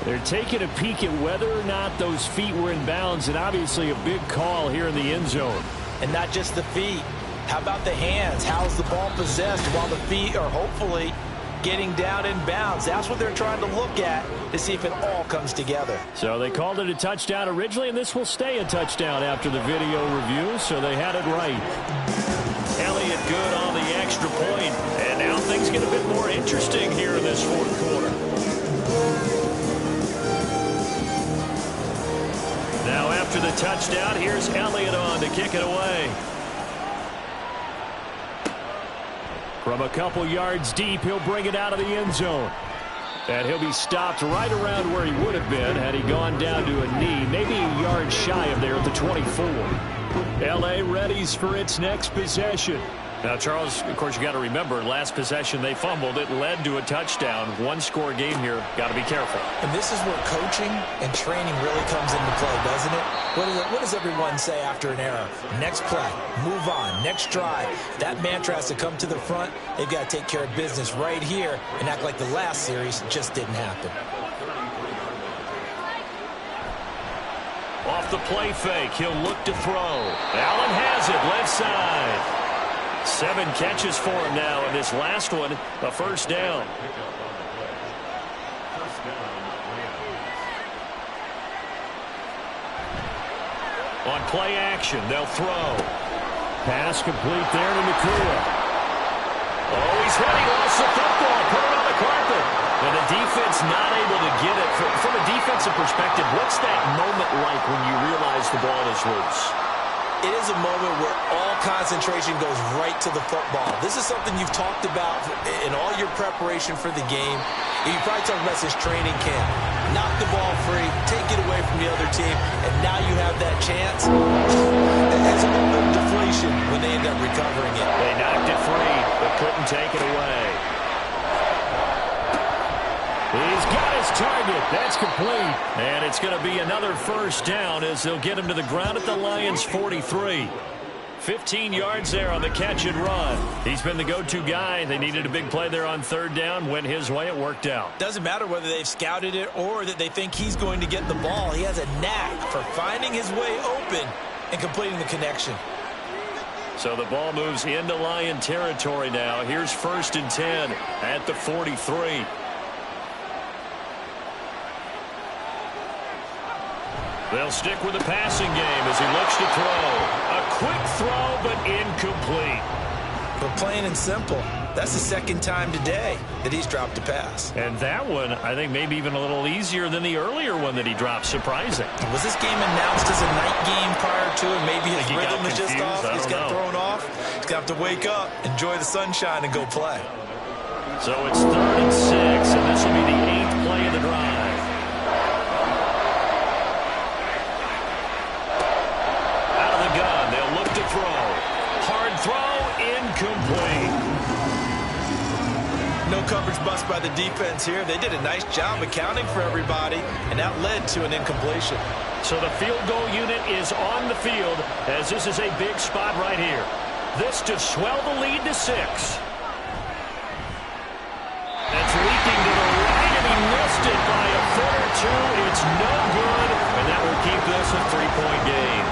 They're taking a peek at whether or not those feet were in bounds, and obviously a big call here in the end zone. And not just the feet. How about the hands? How's the ball possessed while the feet are hopefully getting down in bounds? That's what they're trying to look at to see if it all comes together. So they called it a touchdown originally, and this will stay a touchdown after the video review, so they had it right. Elliott good on the extra point, and now things get a bit more interesting here in this 4th quarter. Now after the touchdown, here's Elliott on to kick it away. From a couple yards deep, he'll bring it out of the end zone. And he'll be stopped right around where he would have been had he gone down to a knee, maybe a yard shy of there at the 24. L.A. readies for its next possession. Now, Charles, of course, you got to remember, last possession they fumbled. It led to a touchdown. 1-score game here. Got to be careful. And this is where coaching and training really comes into play, doesn't it? What does everyone say after an error? Next play, move on, next drive. That mantra has to come to the front. They've got to take care of business right here and act like the last series just didn't happen. Off the play fake, he'll look to throw. Allen has it, left side. 7 catches for him now, and this last one, a 1st down. On play action, they'll throw. Pass complete there to Nacua. Oh, he's ready, lost the football, put it on the carpet. And the defense not able to get it. From a defensive perspective, what's that moment like when you realize the ball is loose? It is a moment where all concentration goes right to the football. This is something you've talked about in all your preparation for the game. You probably talked about this training camp. Knock the ball free, take it away from the other team, and now you have that chance. It's a moment of deflation when they end up recovering it. They knocked it free, but couldn't take it away. He's got his target. That's complete. And it's going to be another 1st down as they'll get him to the ground at the Lions' 43. 15 yards there on the catch and run. He's been the go-to guy. They needed a big play there on 3rd down. Went his way. It worked out. Doesn't matter whether they've scouted it or that they think he's going to get the ball. He has a knack for finding his way open and completing the connection. So the ball moves into Lion territory now. Here's 1st and 10 at the 43. They'll stick with the passing game as he looks to throw. A quick throw, but incomplete. But plain and simple, that's the 2nd time today that he's dropped a pass. And that one, I think, maybe even a little easier than the earlier one that he dropped. Surprising. Was this game announced as a night game prior to it? Maybe his rhythm was just off. He's got thrown off. He's going to have to wake up, enjoy the sunshine, and go play. So it's 3rd and 6, and this will be the 8th play of the drive. No coverage bust by the defense here. They did a nice job accounting for everybody, and that led to an incompletion. So the field goal unit is on the field as this is a big spot right here. This to swell the lead to 6. That's leaking to the right, and he missed it by a foot or two. It's no good, and that will keep this a 3-point game.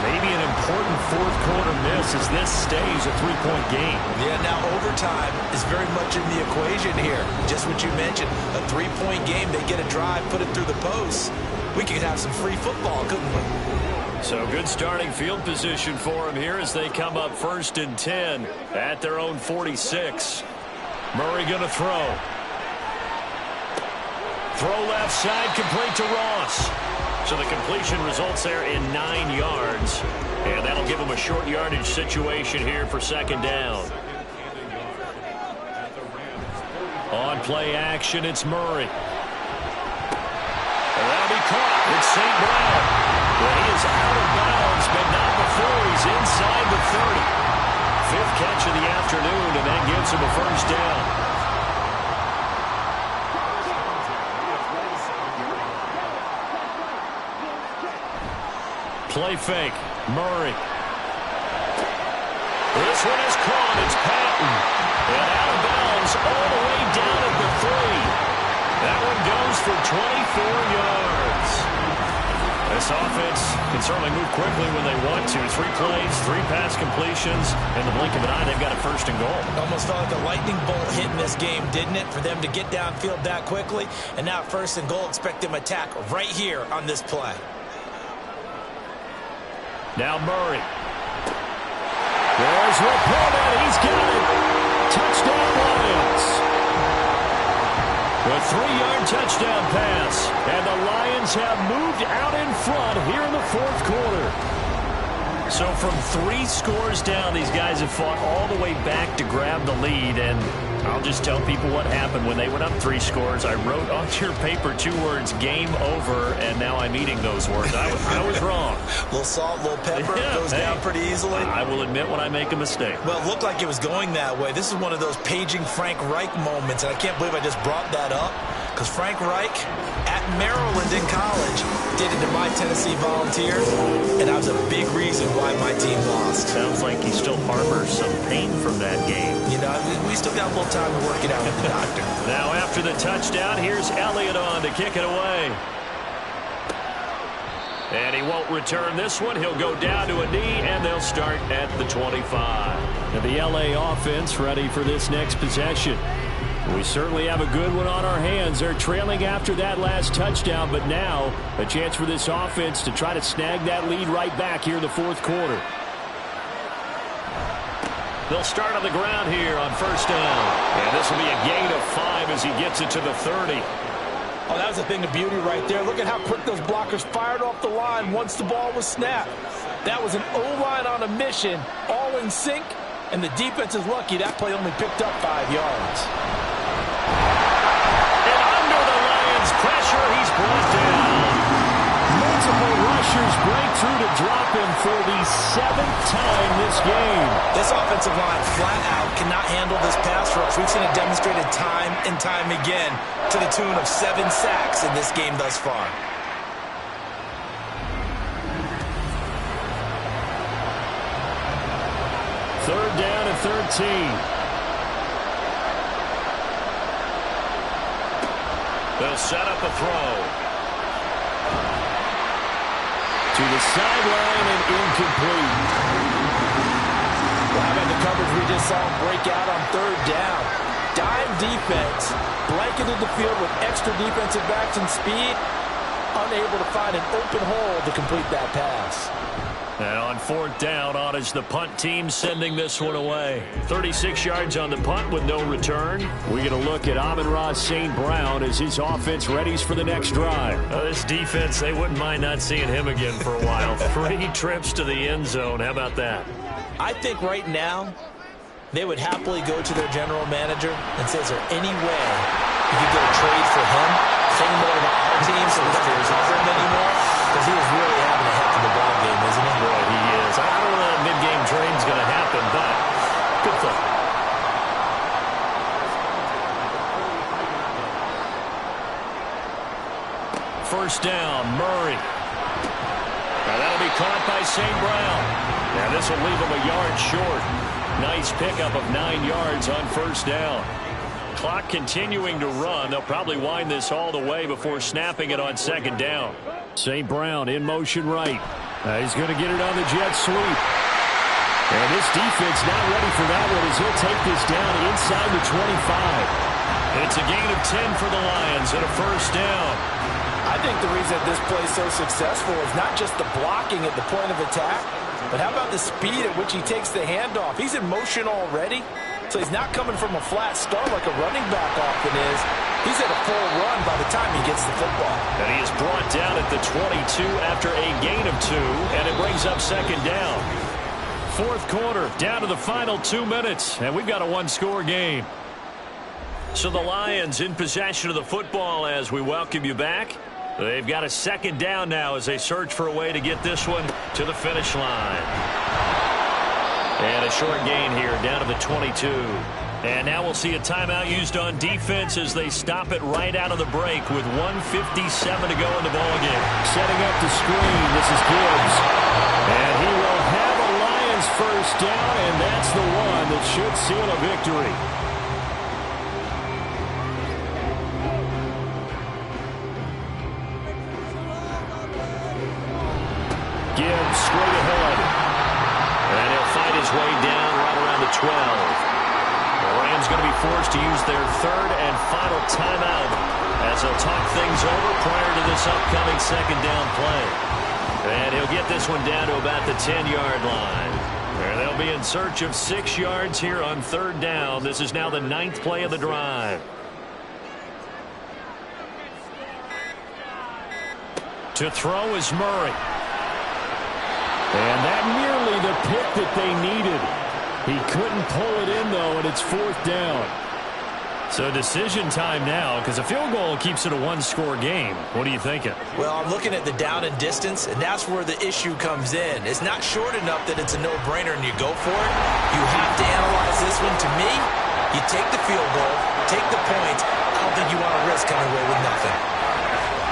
Maybe an important 4th quarter miss as this stays a 3-point game. Yeah, now overtime is very much in the equation here. Just what you mentioned, a 3-point game. They get a drive, put it through the posts. We could have some free football, couldn't we? So good starting field position for them here as they come up 1st and 10 at their own 46. Murray going to throw. Throw left side, complete to Ross. So the completion results there in 9 yards. And that'll give him a short yardage situation here for second down. On play action, it's Murray. And that'll be caught. It's St. Brown. Well, he is out of bounds, but not before he's inside the 30. 5th catch of the afternoon, and that gives him a first down. Play fake. Murray. This one is caught. It's Patton. And out of bounds all the way down at the 3. That one goes for 24 yards. This offense can certainly move quickly when they want to. 3 plays, 3 pass completions. In the blink of an eye, they've got a first and goal. Almost felt like a lightning bolt hit in this game, didn't it? For them to get downfield that quickly. And now first and goal, expect them to attack right here on this play. Now Murray. There's Laporta. He's got it. Touchdown Lions. A 3-yard touchdown pass. And the Lions have moved out in front here in the 4th quarter. So from 3 scores down, these guys have fought all the way back to grab the lead. And I'll just tell people what happened when they went up 3 scores. I wrote onto your paper 2 words, game over, and now I'm eating those words. I was wrong. A little salt, a little pepper, goes down pretty easily. I will admit when I make a mistake. Well, it looked like it was going that way. This is one of those paging Frank Reich moments, and I can't believe I just brought that up. Because Frank Reich, at Maryland in college, did it to my Tennessee Volunteers, and that was a big reason why my team lost. Sounds like he still harbors some pain from that game. You know, we still got a little time to work it out with the doctor. Now after the touchdown, here's Elliott on to kick it away. And he won't return this one. He'll go down to a knee, and they'll start at the 25. And the LA offense ready for this next possession. We certainly have a good one on our hands. They're trailing after that last touchdown, but now a chance for this offense to try to snag that lead right back here in the 4th quarter. They'll start on the ground here on first down. And this will be a gain of 5 as he gets it to the 30. Oh, that was a thing of beauty right there. Look at how quick those blockers fired off the line once the ball was snapped. That was an O-line on a mission, all in sync, and the defense is lucky that play only picked up 5 yards. And under the Lions' pressure, he's brought down. Multiple rushers break through to drop him for the 7th time this game. This offensive line flat out cannot handle this pass rush. We've seen it demonstrated time and time again to the tune of 7 sacks in this game thus far. Third down and 13. They'll set up a throw. To the sideline and incomplete. Well, how about the coverage we just saw him break out on 3rd down? Dime defense, blanketed the field with extra defensive backs and speed, unable to find an open hole to complete that pass. And on 4th down, on is the punt team sending this one away. 36 yards on the punt with no return. We're going to look at Amon-Ra St. Brown as his offense readies for the next drive. This defense, they wouldn't mind not seeing him again for a while. 3 trips to the end zone. How about that? I think right now they would happily go to their general manager and say, is there any way you could get a trade for him? Send him over to our team so we don't cover him anymore? Because he is really having a heck of a ball game, isn't he? Boy, he is. I don't know that mid-game trade's going to happen, but good thing. First down, Murray. Now that'll be caught by St. Brown. Now this will leave him a yard short. Nice pickup of 9 yards on first down. Clock continuing to run. They'll probably wind this all the way before snapping it on second down. St. Brown in motion right. He's going to get it on the jet sweep. And this defense not ready for that one as he'll take this down inside the 25. It's a gain of 10 for the Lions and a first down. I think the reason this play is so successful is not just the blocking at the point of attack, but how about the speed at which he takes the handoff? He's in motion already. So he's not coming from a flat start like a running back often is. He's at a full run by the time he gets the football. And he is brought down at the 22 after a gain of 2, and it brings up second down. Fourth quarter, down to the final 2 minutes, and we've got a one-score game. So the Lions in possession of the football as we welcome you back. They've got a second down now as they search for a way to get this one to the finish line. And a short gain here down to the 22. And now we'll see a timeout used on defense as they stop it right out of the break with 1:57 to go in the ballgame. Setting up the screen, this is Gibbs. And he will have a Lions first down, and that's the one that should seal a victory. Gibbs straight ahead. And he'll fight his way down right around the 12. The Rams going to be forced to use their third and final timeout as they'll talk things over prior to this upcoming second down play. And he'll get this one down to about the 10-yard line. And they'll be in search of 6 yards here on third down. This is now the 9th play of the drive. To throw is Murray. And that nearly the pick that they needed. He couldn't pull it in, though, and it's fourth down. So decision time now, because a field goal keeps it a one-score game. What are you thinking? Well, I'm looking at the down and distance, and that's where the issue comes in. It's not short enough that it's a no-brainer and you go for it. You have to analyze this one. To me, you take the field goal, take the points. I don't think you want to risk coming away with nothing.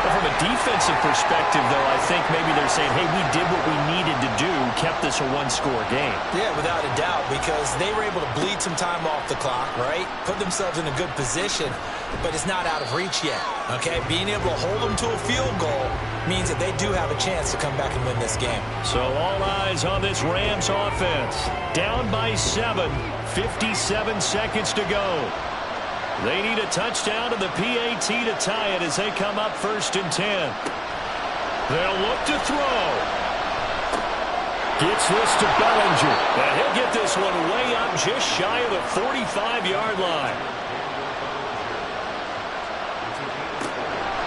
Well, from a defensive perspective, though, I think maybe they're saying, hey, we did what we needed to do, kept this a one-score game. Yeah, without a doubt, because they were able to bleed some time off the clock, right? Put themselves in a good position, but it's not out of reach yet, okay? Being able to hold them to a field goal means that they do have a chance to come back and win this game. So all eyes on this Rams offense. Down by 7, 57 seconds to go. They need a touchdown and the PAT to tie it as they come up 1st and 10. They'll look to throw. Gets this to Bellinger. And he'll get this one way up just shy of the 45-yard line.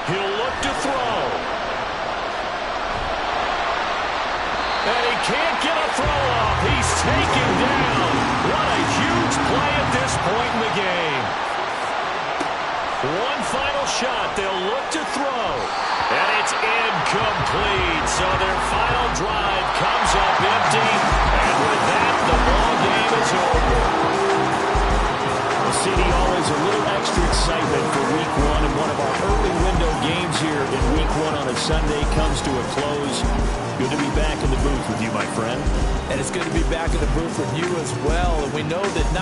He'll look to throw. And he can't get a throw off. He's taken down. What a huge play at this point in the game. One final shot. They'll look to throw. And it's incomplete. So their final drive comes up empty. And with that, the ball game is over. Well, CD, always a little extra excitement for Week 1. And one of our early window games here in Week 1 on a Sunday comes to a close. Good to be back in the booth with you, my friend. And it's good to be back in the booth with you as well. And we know that not